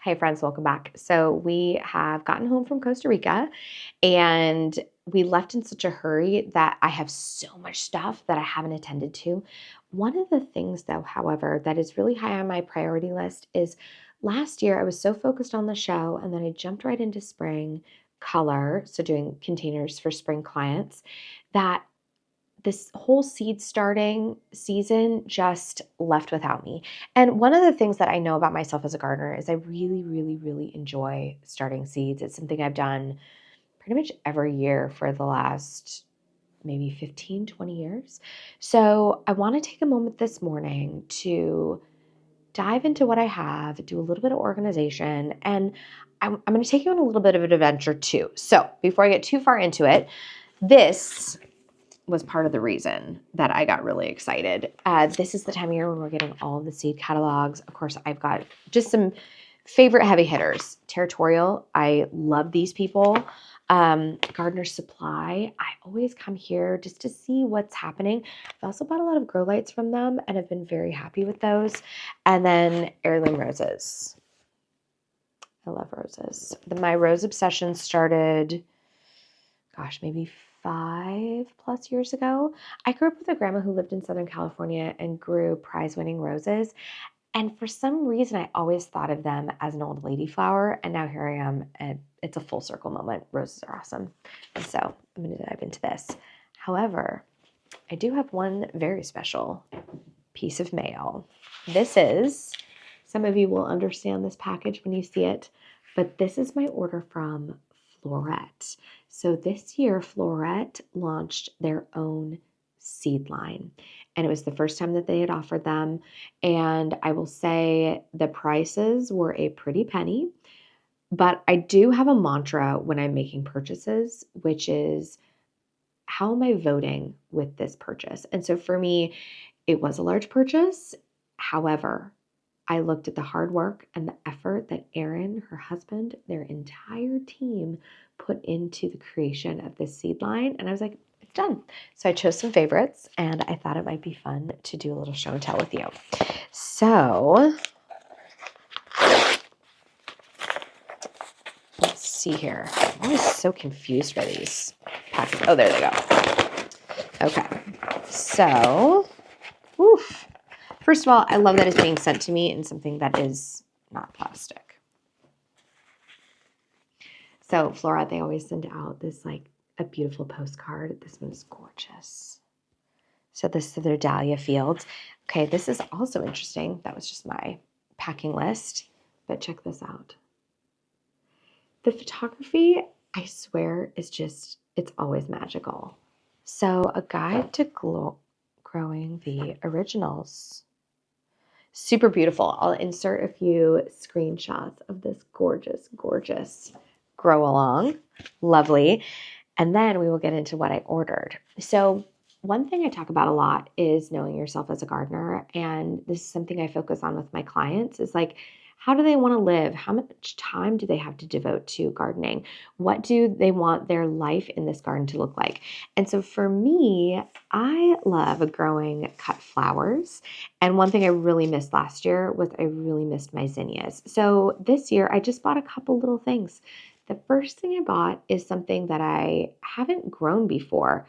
Hey friends, welcome back. So we have gotten home from Costa Rica and we left in such a hurry that I have so much stuff that I haven't attended to. One of the things though, however, that is really high on my priority list is last year I was so focused on the show and then I jumped right into spring color, so doing containers for spring clients, that this whole seed starting season just left without me. And one of the things that I know about myself as a gardener is I really, really, really enjoy starting seeds. It's something I've done pretty much every year for the last maybe 15, 20 years. So I want to take a moment this morning to dive into what I have, do a little bit of organization, and I'm going to take you on a little bit of an adventure too. So before I get too far into it, this was part of the reason that I got really excited. This is the time of year when we're getting all of the seed catalogs. Of course, I've got just some favorite heavy hitters. Territorial, I love these people. Gardener Supply, I always come here just to see what's happening. I've also bought a lot of grow lights from them and have been very happy with those. And then Heirloom Roses. I love roses. My rose obsession started, maybe 5+ years ago. I grew up with a grandma who lived in Southern California and grew prize-winning roses. And for some reason, I always thought of them as an old lady flower. And now here I am, and it's a full circle moment. Roses are awesome. And so I'm going to dive into this. However, I do have one very special piece of mail. This is, some of you will understand this package when you see it, but this is my order from Floret. So this year, Floret launched their own seed line, and it was the first time that they had offered them. And I will say the prices were a pretty penny, but I do have a mantra when I'm making purchases, which is, how am I voting with this purchase? And so for me, it was a large purchase. However, I looked at the hard work and the effort that Erin, her husband, their entire team put into the creation of this seed line. And I was like, it's done. So I chose some favorites and I thought it might be fun to do a little show and tell with you. So let's see here. I'm always so confused by these packets. Oh, there they go. Okay. So, oof. First of all, I love that it's being sent to me in something that is not plastic. So Floret, they always send out this a beautiful postcard. This one is gorgeous. So this is their dahlia fields. Okay, this is also interesting. That was just my packing list, but check this out. The photography, I swear, is just, it's always magical. So a guide to growing the originals. Super beautiful. I'll insert a few screenshots of this gorgeous, gorgeous grow along. Lovely. And then we will get into what I ordered. So one thing I talk about a lot is knowing yourself as a gardener. And this is something I focus on with my clients is how do they want to live? How much time do they have to devote to gardening? What do they want their life in this garden to look like? And so for me, I love growing cut flowers. And one thing I really missed last year was I really missed my zinnias. So this year, I just bought a couple little things. The first thing I bought is something that I haven't grown before.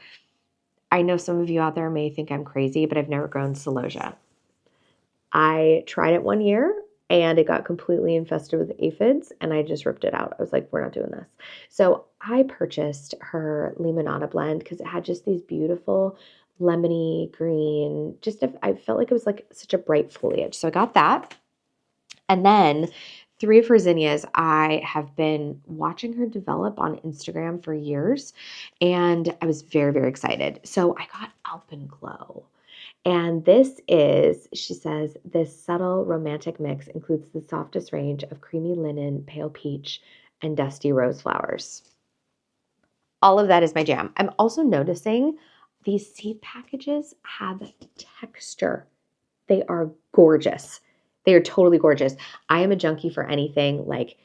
I know some of you out there may think I'm crazy, but I've never grown celosia. I tried it one year and it got completely infested with aphids and I just ripped it out. I was like, we're not doing this. So I purchased her Limonada blend because it had just these beautiful lemony green, I felt like it was such a bright foliage. So I got that. And then 3 of her zinnias, I have been watching her develop on Instagram for years, and I was very, very excited. So I got Alpenglow. And this is, she says, this subtle romantic mix includes the softest range of creamy linen, pale peach, and dusty rose flowers. All of that is my jam. I'm also noticing these seed packages have texture. They are gorgeous. They are totally gorgeous. I am a junkie for anything like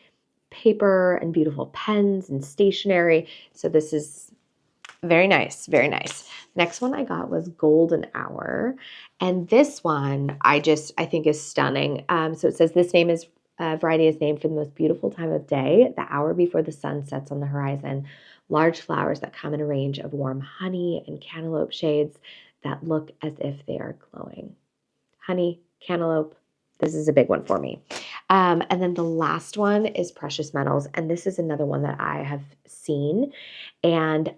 paper and beautiful pens and stationery. So this is very nice, very nice. Next one I got was Golden Hour. And this one I think is stunning. So it says this name is variety is named for the most beautiful time of day, the hour before the sun sets on the horizon. Large flowers that come in a range of warm honey and cantaloupe shades that look as if they are glowing. Honey, cantaloupe, this is a big one for me. And then the last one is precious metals. And this is another one that I have seen. And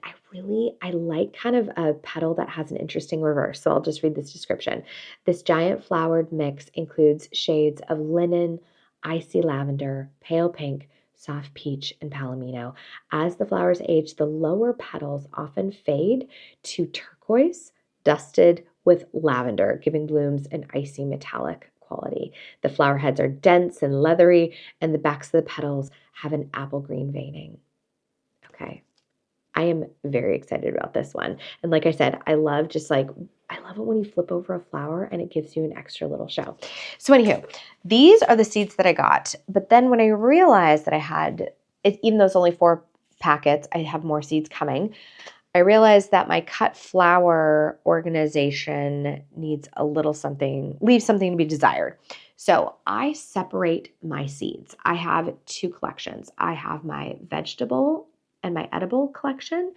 I like kind of a petal that has an interesting reverse. So I'll just read this description. This giant flowered mix includes shades of linen, icy lavender, pale pink, soft peach, and palomino. As the flowers age, the lower petals often fade to turquoise, dusted with lavender, giving blooms an icy metallic quality. The flower heads are dense and leathery, and the backs of the petals have an apple green veining. Okay. I am very excited about this one. And like I said, I love it when you flip over a flower and it gives you an extra little show. So anywho, these are the seeds that I got. But then when I realized that I had, even though it's only 4 packets, I have more seeds coming. I realized that my cut flower organization leaves something to be desired. So I separate my seeds. I have 2 collections. I have my vegetable and my edible collection,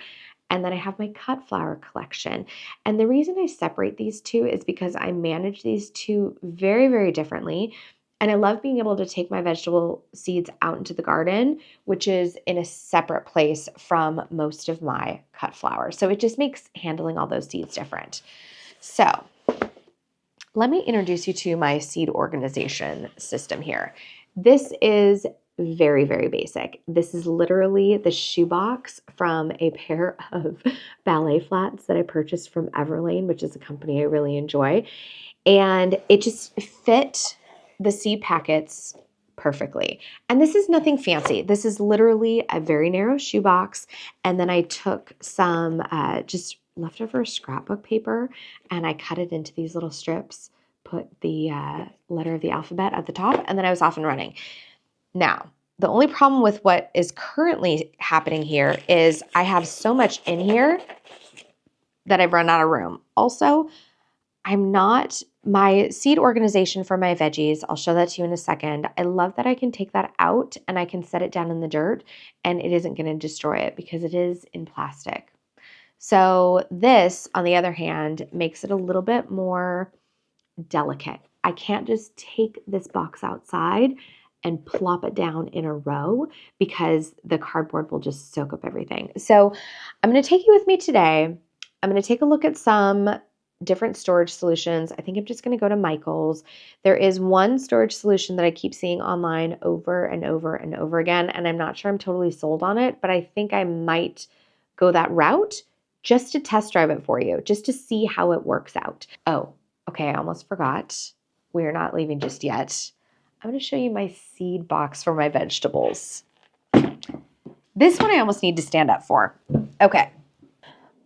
and then I have my cut flower collection. And the reason I separate these 2 is because I manage these 2 very, very differently. And I love being able to take my vegetable seeds out into the garden, which is in a separate place from most of my cut flowers. So it just makes handling all those seeds different. So let me introduce you to my seed organization system here. This is very, very basic. This is literally the shoebox from a pair of ballet flats that I purchased from Everlane, which is a company I really enjoy. And it just fit the seed packets perfectly. And this is nothing fancy. This is literally a very narrow shoebox. And then I took some just leftover scrapbook paper and I cut it into these little strips, put the letter of the alphabet at the top, and then I was off and running. Now, the only problem with what is currently happening here is I have so much in here that I've run out of room. Also, my seed organization for my veggies, I'll show that to you in a second. I love that I can take that out and I can set it down in the dirt and it isn't going to destroy it because it is in plastic. So this, on the other hand, makes it a little bit more delicate. I can't just take this box outside and plop it down in a row because the cardboard will just soak up everything. So I'm going to take you with me today. I'm going to take a look at some different storage solutions. I think I'm just going to go to Michael's. There is one storage solution that I keep seeing online over and over and over again, and I'm not sure I'm totally sold on it, but I think I might go that route just to test drive it for you, just to see how it works out. Oh, okay, I almost forgot. We're not leaving just yet. I'm going to show you my seed box for my vegetables. This one I almost need to stand up for. Okay.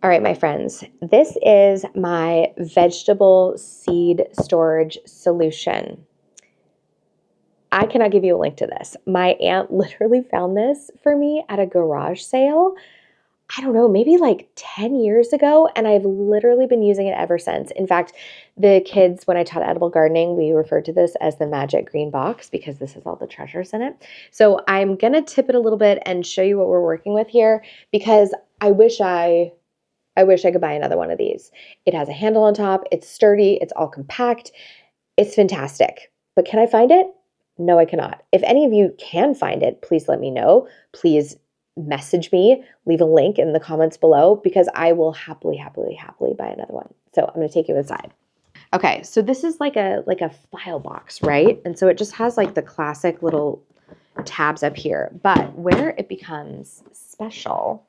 All right, my friends, this is my vegetable seed storage solution. I cannot give you a link to this. My aunt literally found this for me at a garage sale. I don't know, maybe like 10 years ago, and I've literally been using it ever since. In fact, the kids, when I taught edible gardening, we referred to this as the magic green box because this has all the treasures in it. So I'm going to tip it a little bit and show you what we're working with here because I wish I could buy another one of these. It has a handle on top. It's sturdy. It's all compact. It's fantastic. But can I find it? No, I cannot. If any of you can find it, please let me know. Please message me, leave a link in the comments below because I will happily buy another one. So I'm going to take you inside. Okay, so this is like a file box, right? And so it just has like the classic little tabs up here. But where it becomes special,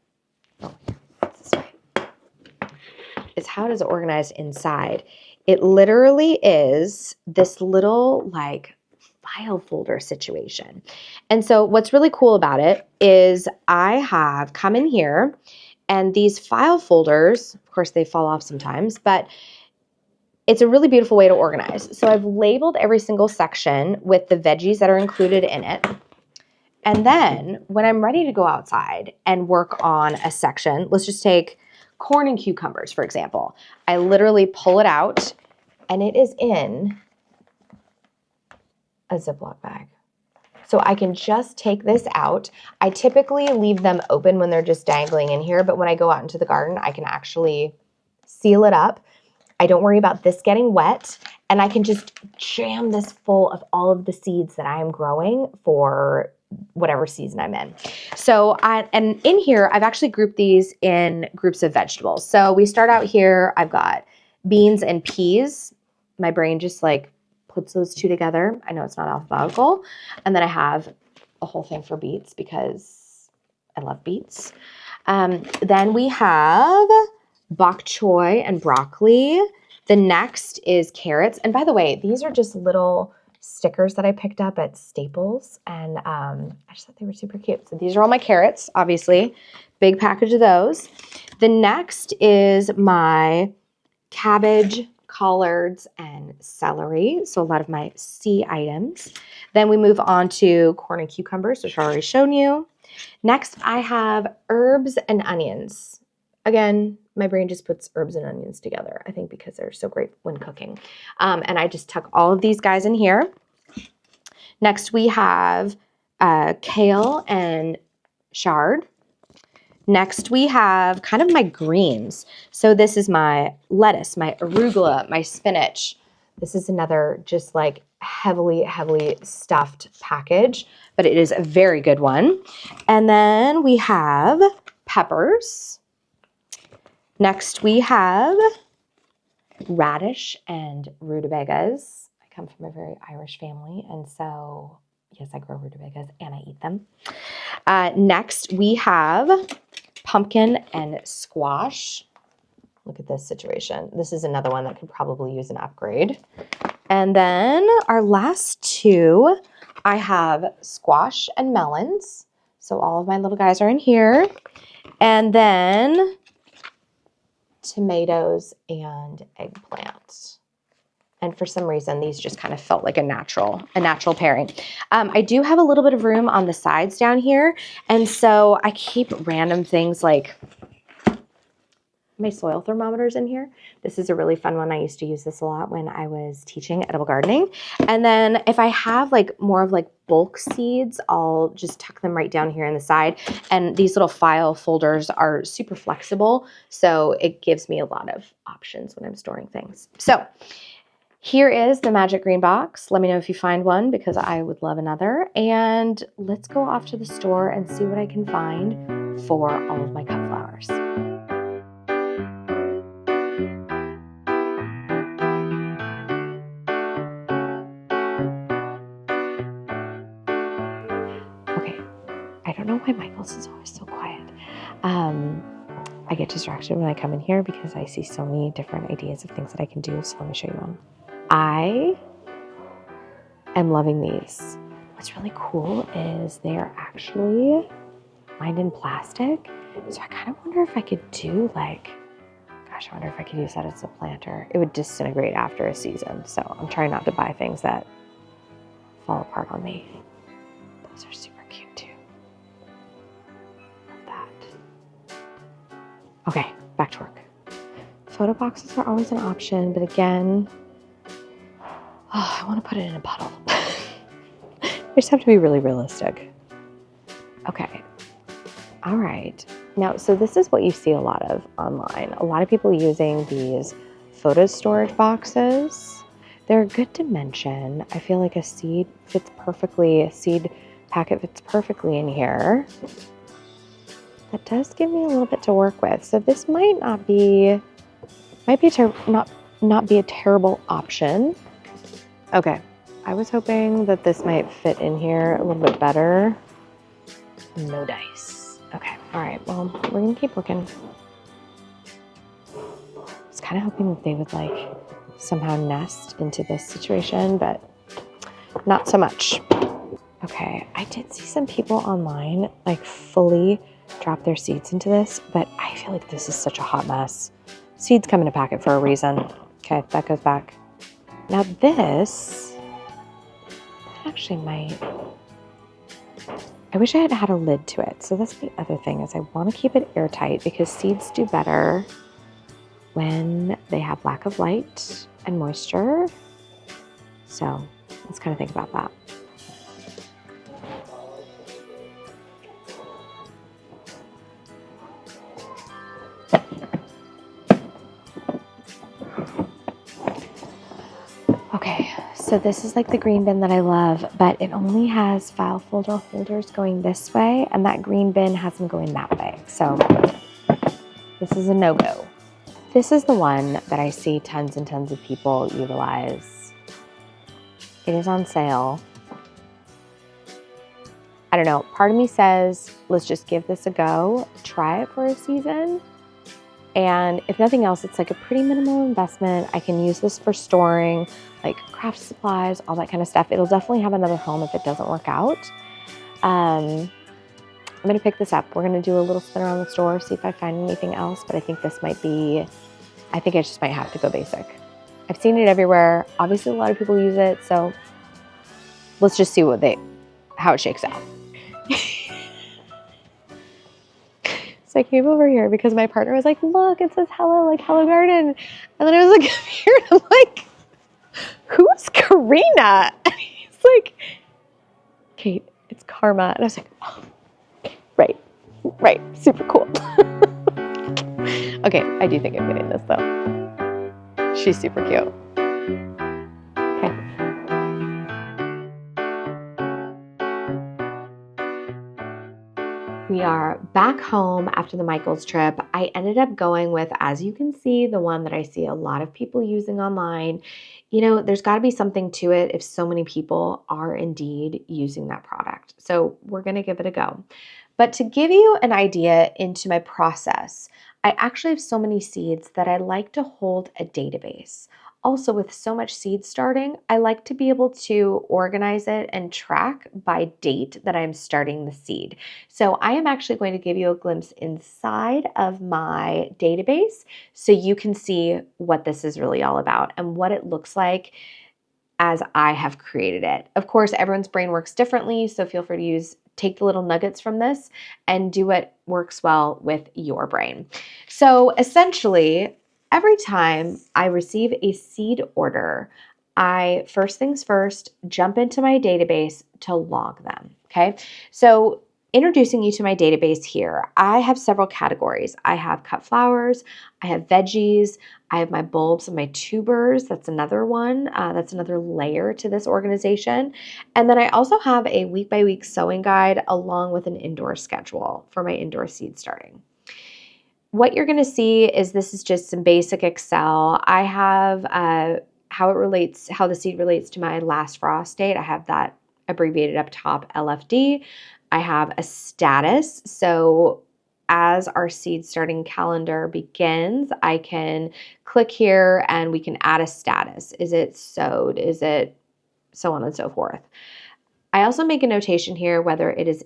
is how it is organized inside. It literally is this little like file folder situation. And so what's really cool about it is I have come in here and these file folders, of course they fall off sometimes, but it's a really beautiful way to organize. So I've labeled every single section with the veggies that are included in it. And then when I'm ready to go outside and work on a section, let's just take corn and cucumbers, for example. I literally pull it out and it is in a Ziploc bag. So I can just take this out. I typically leave them open when they're just dangling in here, but when I go out into the garden, I can actually seal it up. I don't worry about this getting wet, and I can just jam this full of all of the seeds that I am growing for whatever season I'm in. So and in here, I've actually grouped these in groups of vegetables. So we start out here, I've got beans and peas. My brain just like puts those two together. I know it's not alphabetical. And then I have a whole thing for beets because I love beets. Then we have bok choy and broccoli. The next is carrots. And by the way, these are just little stickers that I picked up at Staples. And I just thought they were super cute. So these are all my carrots, obviously. Big package of those. The next is my cabbage, collards, and celery. So a lot of my C items. Then we move on to corn and cucumbers, which I've already shown you. Next, I have herbs and onions. Again, my brain just puts herbs and onions together, I think because they're so great when cooking. And I just tuck all of these guys in here. Next, we have kale and chard. Next, we have kind of my greens. So this is my lettuce, my arugula, my spinach. This is another just like heavily stuffed package, but it is a very good one. And then we have peppers. Next, we have radish and rutabagas. I come from a very Irish family, and so yes, I grow rutabagas and I eat them. Next, we have pumpkin and squash. Look at this situation. This is another one that could probably use an upgrade. And then our last two, I have squash and melons. So all of my little guys are in here. And then tomatoes and eggplant. And for some reason, these just kind of felt like a natural pairing. I do have a little bit of room on the sides down here. And so I keep random things like my soil thermometers in here. This is a really fun one. I used to use this a lot when I was teaching edible gardening. And then if I have like more of like bulk seeds, I'll just tuck them right down here in the side. And these little file folders are super flexible. So it gives me a lot of options when I'm storing things. So here is the magic green box. Let me know if you find one because I would love another. And let's go off to the store and see what I can find for all of my cut flowers. Okay, I don't know why Michael's is always so quiet. I get distracted when I come in here because I see so many different ideas of things that I can do. So let me show you one. I am loving these. What's really cool is they are actually lined in plastic. So I kind of wonder if I could do like, gosh, I wonder if I could use that as a planter. It would disintegrate after a season. So I'm trying not to buy things that fall apart on me. Those are super cute too. Love that. Okay, back to work. Photo boxes are always an option, but again, I want to put it in a puddle. I just have to be really realistic. Okay. All right. Now, so this is what you see a lot of online. A lot of people using these photo storage boxes. They're a good dimension. I feel like a seed packet fits perfectly in here. That does give me a little bit to work with. So this might not be a terrible option. Okay, I was hoping that this might fit in here a little bit better. No dice. Okay, all right, well, we're gonna keep looking. I was kind of hoping that they would like somehow nest into this situation, but not so much. Okay, I did see some people online like fully drop their seeds into this, but I feel like this is such a hot mess. Seeds come in a packet for a reason. Okay, that goes back. Now this, actually might, I wish I had had a lid to it. So that's the other thing is I want to keep it airtight because seeds do better when they have lack of light and moisture. So let's kind of think about that. So this is like the green bin that I love, but it only has file folder holders going this way, and that green bin has them going that way. So this is a no-go. This is the one that I see tons and tons of people utilize. It is on sale. I don't know, part of me says, let's just give this a go, try it for a season. And if nothing else, it's like a pretty minimal investment. I can use this for storing like craft supplies, all that kind of stuff. It'll definitely have another home if it doesn't work out. I'm gonna pick this up. We're gonna do a little spin around the store, see if I find anything else, but I think this might be, I think I just might have to go basic. I've seen it everywhere. Obviously a lot of people use it, so let's just see how it shakes out. So I came over here because my partner was like, look, it says hello, like Hello Garden. And then I was like, here, and I'm like, who's Karina? And he's like, Kate, it's Karma. And I was like, oh, right, super cool. Okay, I do think I'm getting this though. She's super cute. Okay. We are back home after the Michaels trip. I ended up going with, as you can see, the one that I see a lot of people using online. You know, there's got to be something to it if so many people are indeed using that product. So we're going to give it a go. But to give you an idea into my process, I actually have so many seeds that I like to hold a database. Also, with so much seed starting, I like to be able to organize it and track by date that I'm starting the seed. So I am actually going to give you a glimpse inside of my database so you can see what this is really all about and what it looks like as I have created it. Of course, everyone's brain works differently, so feel free to take the little nuggets from this and do what works well with your brain. So essentially, every time I receive a seed order, I first things first jump into my database to log them. Okay. So introducing you to my database here, I have several categories. I have cut flowers, I have veggies, I have my bulbs and my tubers. That's another one. That's another layer to this organization. And then I also have a week-by-week sowing guide along with an indoor schedule for my indoor seed starting. What you're going to see is this is just some basic Excel. I have how the seed relates to my last frost date. I have that abbreviated up top, LFD. I have a status. So as our seed starting calendar begins, I can click here and we can add a status. Is it sowed? Is it so on and so forth? I also make a notation here whether it is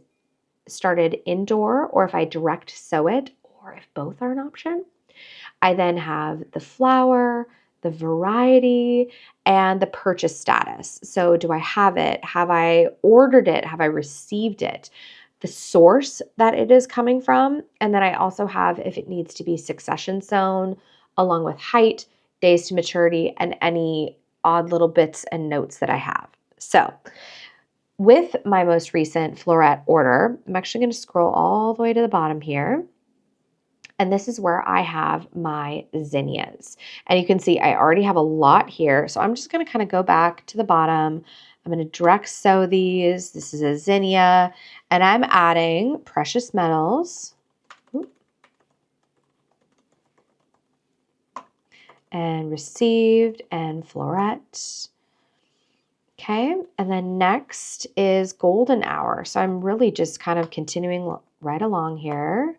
started indoor or if I direct sow it or if both are an option. I then have the flower, the variety, and the purchase status. So do I have it? Have I ordered it? Have I received it? The source that it is coming from. And then I also have if it needs to be succession sown, along with height, days to maturity, and any odd little bits and notes that I have. So with my most recent Floret order, I'm actually going to scroll all the way to the bottom here. And this is where I have my zinnias. And you can see I already have a lot here. So I'm just going to kind of go back to the bottom. I'm going to direct sow these. This is a zinnia. And I'm adding precious metals. And received and floret. Okay. And then next is golden hour. So I'm really just kind of continuing right along here.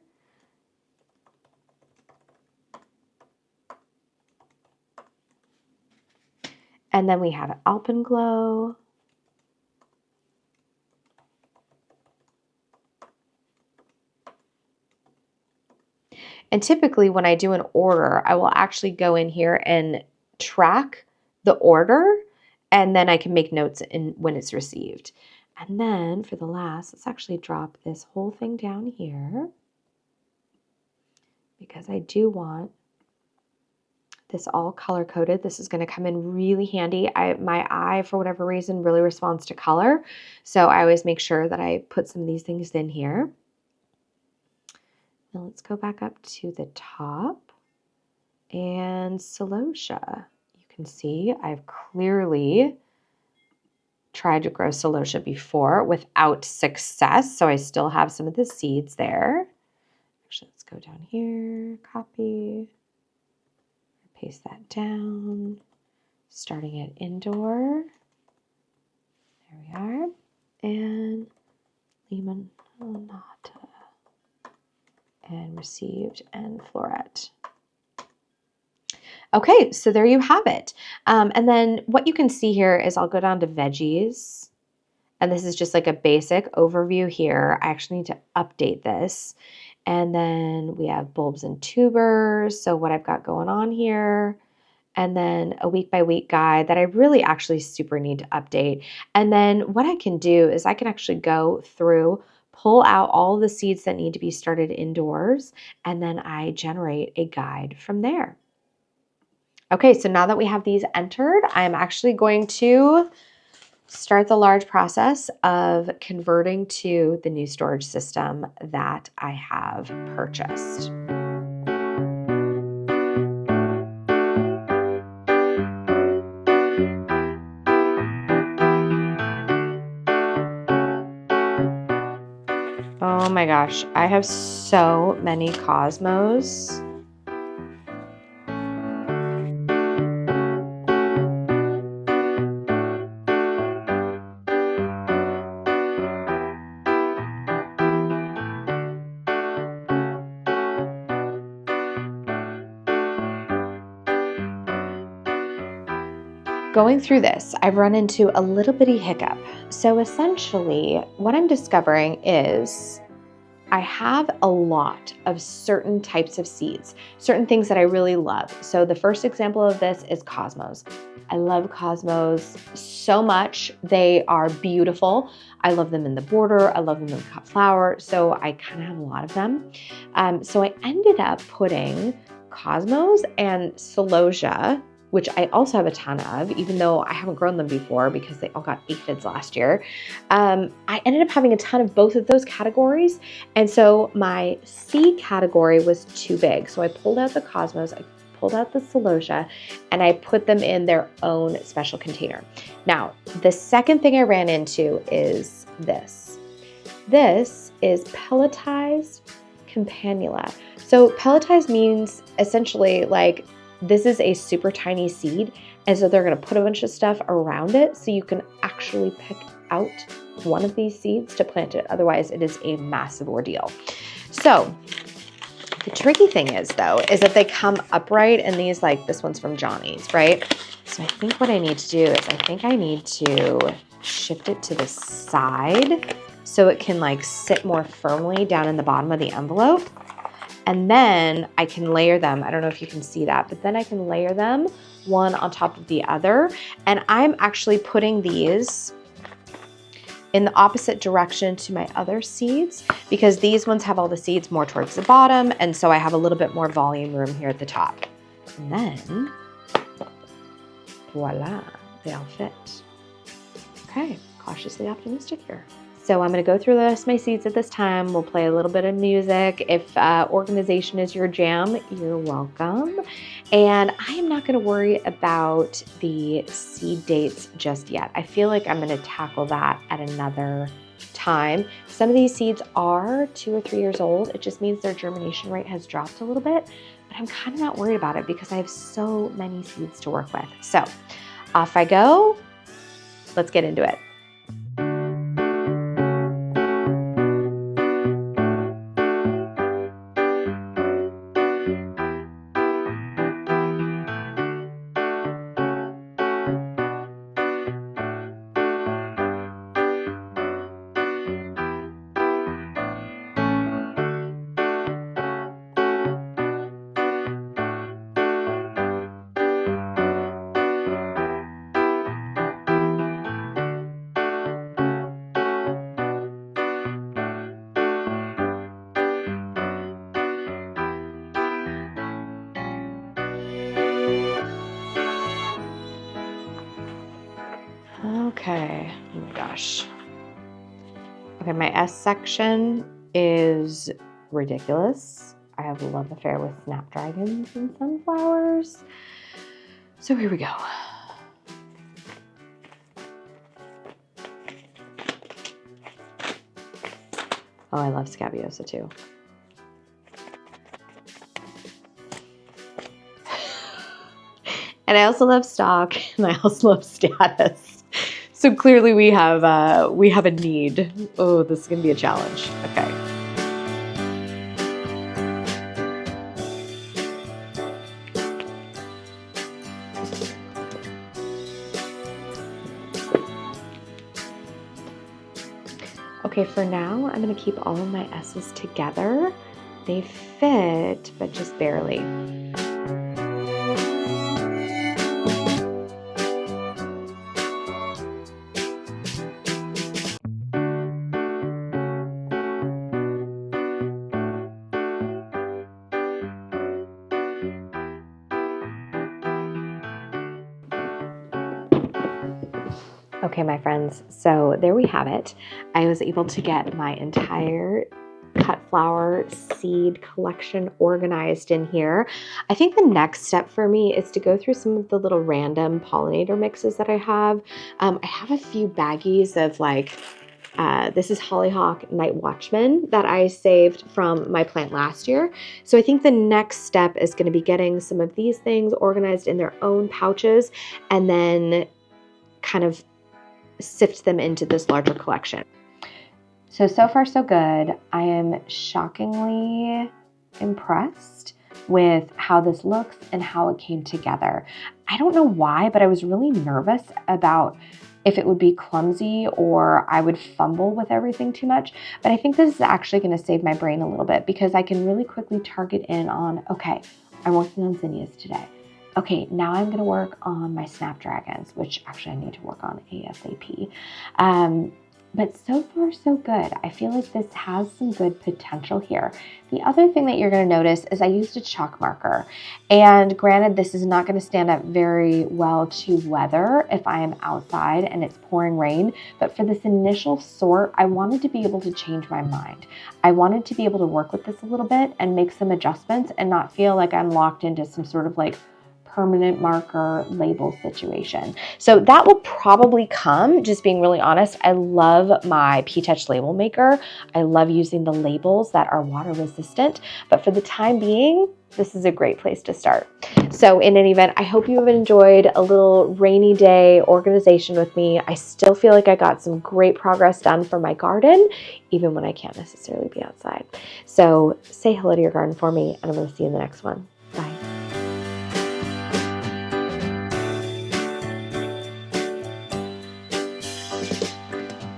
And then we have alpenglow. And typically when I do an order, I will actually go in here and track the order, and then I can make notes when it's received. And then for the last, let's actually drop this whole thing down here because I do want this all color coded. This is going to come in really handy. My eye, for whatever reason, really responds to color. So I always make sure that I put some of these things in here. Now let's go back up to the top. And celosia. You can see I've clearly tried to grow celosia before without success, so I still have some of the seeds there. Actually, let's go down here, copy, paste that down, starting it indoor. There we are. And Limonata and received and Floret. Okay, so there you have it. And then what you can see here is I'll go down to veggies. And this is just like a basic overview here. I actually need to update this. And then we have bulbs and tubers. So what I've got going on here. And then a week by week guide that I really actually super need to update. And then what I can do is I can actually go through, pull out all the seeds that need to be started indoors, and then I generate a guide from there. Okay, so now that we have these entered, I'm actually going to start the large process of converting to the new storage system that I have purchased. Oh my gosh, I have so many Cosmos. Going through this, I've run into a little bitty hiccup. So essentially, what I'm discovering is I have a lot of certain types of seeds, certain things that I really love. So the first example of this is Cosmos. I love Cosmos so much. They are beautiful. I love them in the border. I love them in cut flower. So I kind of have a lot of them. So I ended up putting Cosmos and Celosia, which I also have a ton of, even though I haven't grown them before because they all got aphids last year. I ended up having a ton of both of those categories. And so my seed category was too big. So I pulled out the Cosmos, I pulled out the Celosia, and I put them in their own special container. Now, the second thing I ran into is this. This is pelletized campanula. So pelletized means essentially like this is a super tiny seed, and so they're going to put a bunch of stuff around it so you can actually pick out one of these seeds to plant it. Otherwise, it is a massive ordeal. So the tricky thing is, though, is that they come upright, and these, like this one's from Johnny's, right? So I think what I need to do is I think I need to shift it to the side so it can like sit more firmly down in the bottom of the envelope. And then I can layer them. I don't know if you can see that, but then I can layer them one on top of the other. And I'm actually putting these in the opposite direction to my other seeds because these ones have all the seeds more towards the bottom. And so I have a little bit more volume room here at the top. And then, voila, they all fit. Okay, cautiously optimistic here. So I'm going to go through the rest of my seeds at this time. We'll play a little bit of music. If organization is your jam, you're welcome. And I am not going to worry about the seed dates just yet. I feel like I'm going to tackle that at another time. Some of these seeds are 2 or 3 years old. It just means their germination rate has dropped a little bit, but I'm kind of not worried about it because I have so many seeds to work with. So off I go. Let's get into it. Okay, oh my gosh. Okay, my S section is ridiculous. I have a love affair with snapdragons and sunflowers. So here we go. Oh, I love Scabiosa too. And I also love stock, and I also love status. So clearly we have a need. Oh, this is gonna be a challenge. Okay. Okay, for now, I'm gonna keep all of my S's together. They fit, but just barely. Okay, my friends, so there we have it. I was able to get my entire cut flower seed collection organized in here. I think the next step for me is to go through some of the little random pollinator mixes that I have. I have a few baggies of like, this is Hollyhock Night Watchman that I saved from my plant last year. So I think the next step is going to be getting some of these things organized in their own pouches and then kind of sift them into this larger collection. So far so good. I am shockingly impressed with how this looks and how it came together. I don't know why, but I was really nervous about if it would be clumsy or I would fumble with everything too much. But I think this is actually going to save my brain a little bit because I can really quickly target in on, okay, I'm working on zinnias today. Okay, now I'm going to work on my snapdragons, which actually I need to work on ASAP. But so far, so good. I feel like this has some good potential here. The other thing that you're going to notice is I used a chalk marker. And granted, this is not going to stand up very well to weather if I am outside and it's pouring rain. But for this initial sort, I wanted to be able to change my mind. I wanted to be able to work with this a little bit and make some adjustments and not feel like I'm locked into some sort of like permanent marker label situation. So that will probably come, just being really honest. I love my P-Touch label maker. I love using the labels that are water resistant, but for the time being, this is a great place to start. So in any event, I hope you have enjoyed a little rainy day organization with me. I still feel like I got some great progress done for my garden, even when I can't necessarily be outside. So say hello to your garden for me, and I'm going to see you in the next one.